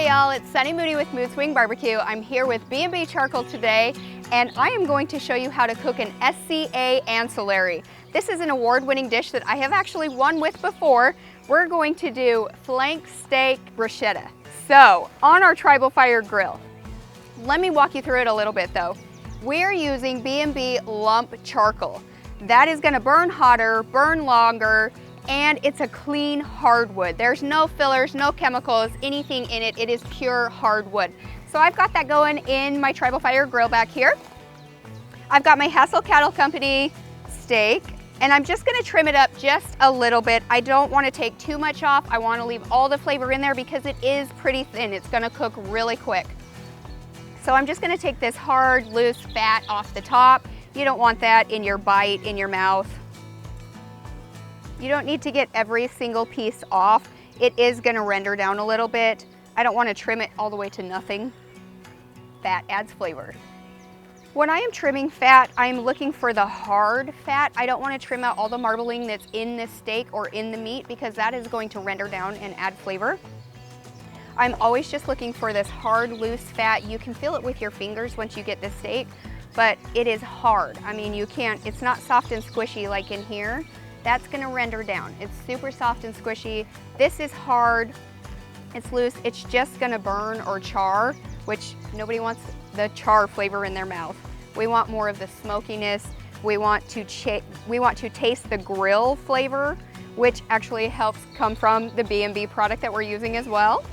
Hey y'all, it's Sunny Moody with Mood Swing Barbecue. I'm here with B&B charcoal today, and I am going to show you how to cook an SCA ancillary. This is an award-winning dish that I have actually won with before. We're going to do flank steak bruschetta. So, on our tribal fire grill, let me walk you through it a little bit though. We're using B&B lump charcoal. That is gonna burn hotter, burn longer, and it's a clean hardwood. There's no fillers, no chemicals, anything in it. It is pure hardwood. So I've got that going in my tribal fire grill back here. I've got my Hassel Cattle Company steak, and I'm just gonna trim it up just a little bit. I don't wanna take too much off. I wanna leave all the flavor in there because it is pretty thin. It's gonna cook really quick. So I'm just gonna take this hard, loose fat off the top. You don't want that in your bite, in your mouth. You don't need to get every single piece off. It is gonna render down a little bit. I don't wanna trim it all the way to nothing. Fat adds flavor. When I am trimming fat, I'm looking for the hard fat. I don't wanna trim out all the marbling that's in this steak or in the meat because that is going to render down and add flavor. I'm always just looking for this hard, loose fat. You can feel it with your fingers once you get the steak, but it is hard. I mean, you can't, it's not soft and squishy like in here. That's gonna render down. It's super soft and squishy. This is hard, it's loose. It's just gonna burn or char, which nobody wants the char flavor in their mouth. We want more of the smokiness. We want to taste the grill flavor, which actually helps come from the B&B product that we're using as well.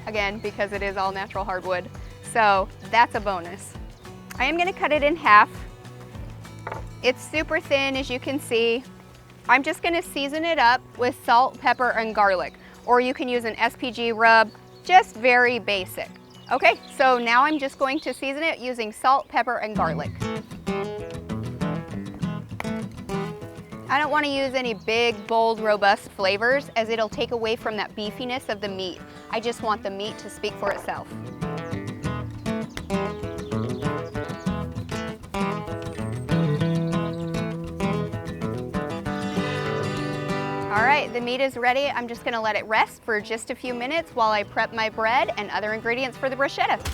Again, because it is all natural hardwood. So that's a bonus. I am gonna cut it in half. It's super thin, as you can see. I'm just gonna season it up with salt, pepper, and garlic. Or you can use an SPG rub, just very basic. Okay, so now I'm just going to season it using salt, pepper, and garlic. I don't wanna use any big, bold, robust flavors as it'll take away from that beefiness of the meat. I just want the meat to speak for itself. All right, the meat is ready. I'm just gonna let it rest for just a few minutes while I prep my bread and other ingredients for the bruschetta.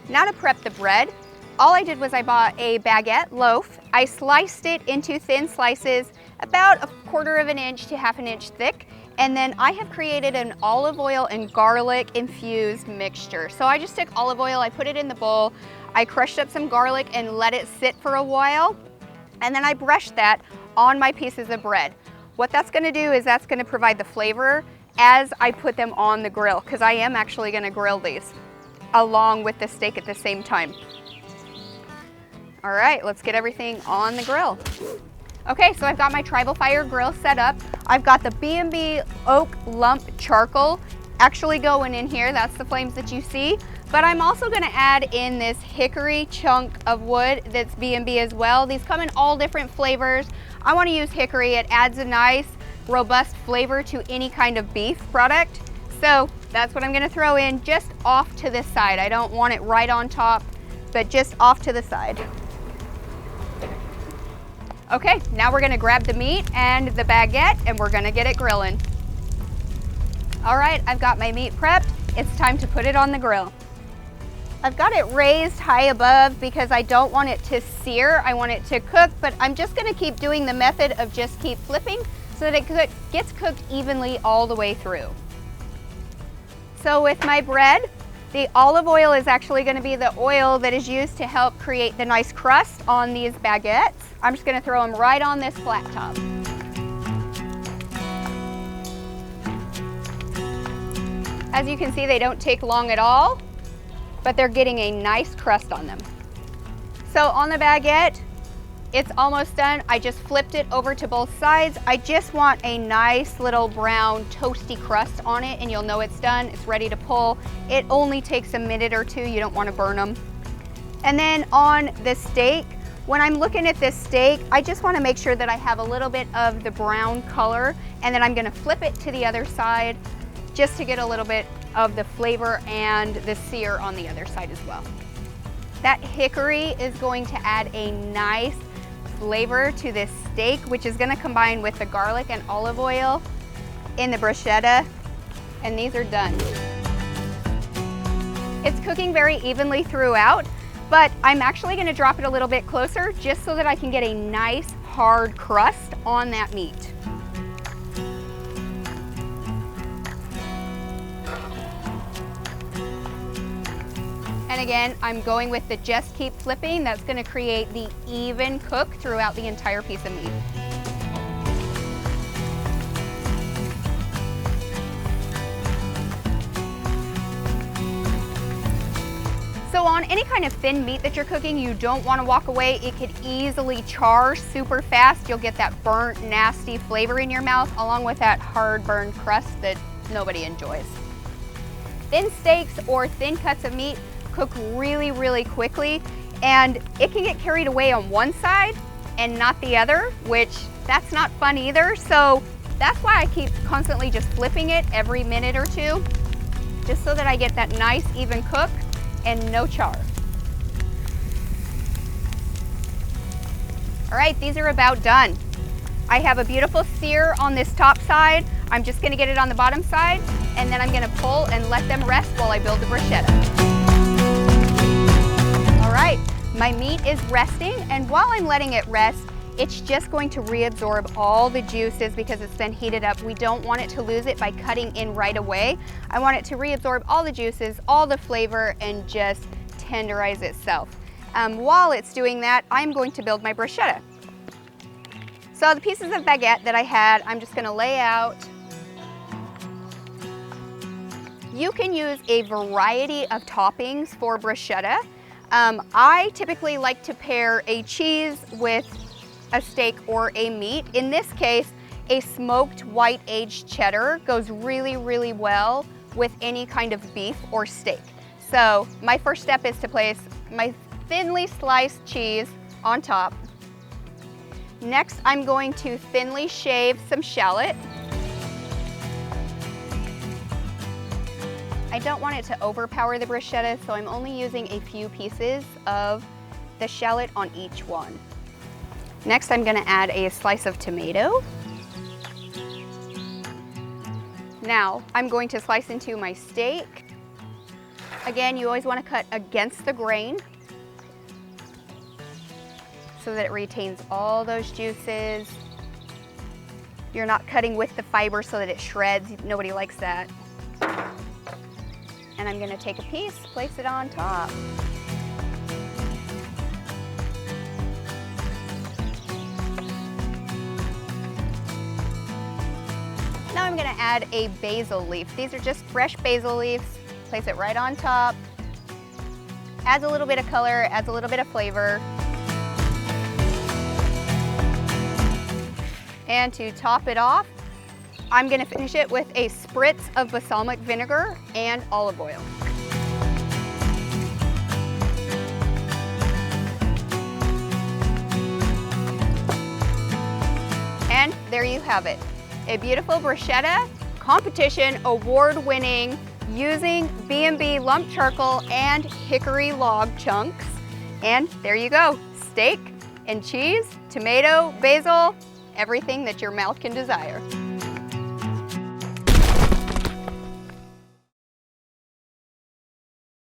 Now to prep the bread, all I did was I bought a baguette loaf. I sliced it into thin slices, about 1/4 of an inch to 1/2 inch thick, and then I have created an olive oil and garlic infused mixture. So I just took olive oil, I put it in the bowl, I crushed up some garlic and let it sit for a while, and then I brushed that on my pieces of bread. What that's gonna do is that's gonna provide the flavor as I put them on the grill, because I am actually gonna grill these along with the steak at the same time. All right, let's get everything on the grill. Okay, so I've got my tribal fire grill set up. I've got the B&B oak lump charcoal actually going in here. That's the flames that you see. But I'm also gonna add in this hickory chunk of wood that's B&B as well. These come in all different flavors. I wanna use hickory. It adds a nice, robust flavor to any kind of beef product. So that's what I'm gonna throw in just off to the side. I don't want it right on top, but just off to the side. Okay, now we're gonna grab the meat and the baguette and we're gonna get it grilling. All right, I've got my meat prepped. It's time to put it on the grill. I've got it raised high above because I don't want it to sear. I want it to cook, but I'm just gonna keep doing the method of just keep flipping so that it gets cooked evenly all the way through. So with my bread, the olive oil is actually gonna be the oil that is used to help create the nice crust on these baguettes. I'm just gonna throw them right on this flat top. As you can see, they don't take long at all, but they're getting a nice crust on them. So on the baguette, it's almost done. I just flipped it over to both sides. I just want a nice little brown toasty crust on it and you'll know it's done. It's ready to pull. It only takes a minute or two. You don't want to burn them. And then on the steak, when I'm looking at this steak, I just want to make sure that I have a little bit of the brown color, and then I'm going to flip it to the other side just to get a little bit of the flavor and the sear on the other side as well. That hickory is going to add a nice flavor to this steak, which is going to combine with the garlic and olive oil in the bruschetta, and these are done. It's cooking very evenly throughout, but I'm actually gonna drop it a little bit closer just so that I can get a nice hard crust on that meat. And again, I'm going with the just keep flipping. That's gonna create the even cook throughout the entire piece of meat. So on any kind of thin meat that you're cooking, you don't want to walk away. It could easily char super fast. You'll get that burnt, nasty flavor in your mouth, along with that hard burned crust that nobody enjoys. Thin steaks or thin cuts of meat cook really, really quickly, and it can get carried away on one side and not the other, which that's not fun either. So that's why I keep constantly just flipping it every minute or two, just so that I get that nice even cook and no char. All right, these are about done. I have a beautiful sear on this top side. I'm just gonna get it on the bottom side, and then I'm gonna pull and let them rest while I build the bruschetta. All right, my meat is resting, and while I'm letting it rest, it's just going to reabsorb all the juices because it's been heated up. We don't want it to lose it by cutting in right away. I want it to reabsorb all the juices, all the flavor, and just tenderize itself. While it's doing that, I'm going to build my bruschetta. So the pieces of baguette that I had, I'm just gonna lay out. You can use a variety of toppings for bruschetta. I typically like to pair a cheese with a steak or a meat. In this case, a smoked white aged cheddar goes really, really well with any kind of beef or steak. So my first step is to place my thinly sliced cheese on top. Next, I'm going to thinly shave some shallot. I don't want it to overpower the bruschetta, so I'm only using a few pieces of the shallot on each one. Next, I'm gonna add a slice of tomato. Now, I'm going to slice into my steak. Again, you always wanna cut against the grain so that it retains all those juices. You're not cutting with the fiber so that it shreds. Nobody likes that. And I'm gonna take a piece, place it on top. Now I'm gonna add a basil leaf. These are just fresh basil leaves. Place it right on top. Adds a little bit of color, adds a little bit of flavor. And to top it off, I'm gonna finish it with a spritz of balsamic vinegar and olive oil. And there you have it. A beautiful bruschetta, competition award-winning, using B&B lump charcoal and hickory log chunks. And there you go, steak and cheese, tomato, basil, everything that your mouth can desire.